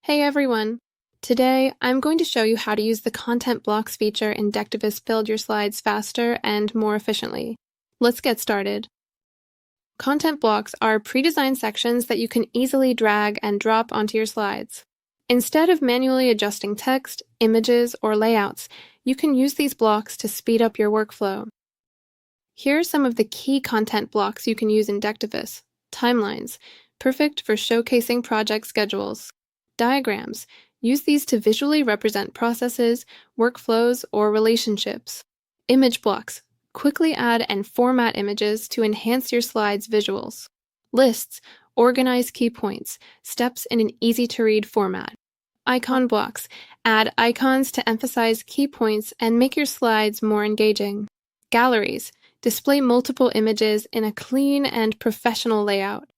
Hey everyone! Today, I'm going to show you how to use the Content Blocks feature in Decktopus build your slides faster and more efficiently. Let's get started. Content blocks are pre-designed sections that you can easily drag and drop onto your slides. Instead of manually adjusting text, images, or layouts, you can use these blocks to speed up your workflow. Here are some of the key content blocks you can use in Decktopus. Timelines, perfect for showcasing project schedules. Diagrams, use these to visually represent processes, workflows, or relationships. Image blocks, quickly add and format images to enhance your slides' visuals. Lists, organize key points, steps in an easy-to-read format. Icon blocks, add icons to emphasize key points and make your slides more engaging. Galleries, display multiple images in a clean and professional layout.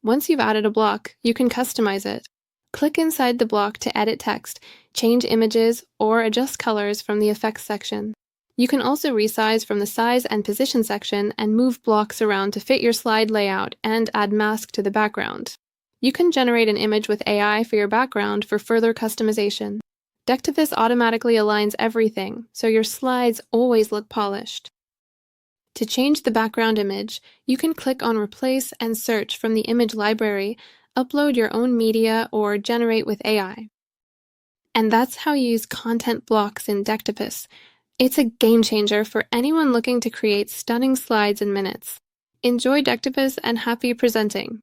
Once you've added a block, you can customize it. Click inside the block to edit text, change images, or adjust colors from the Effects section. You can also resize from the Size and Position section and move blocks around to fit your slide layout and add mask to the background. You can generate an image with AI for your background for further customization. Decktopus automatically aligns everything, so your slides always look polished. To change the background image, you can click on Replace and search from the image library, upload your own media, or generate with AI. And that's how you use content blocks in Decktopus. It's a game changer for anyone looking to create stunning slides in minutes. Enjoy Decktopus and happy presenting!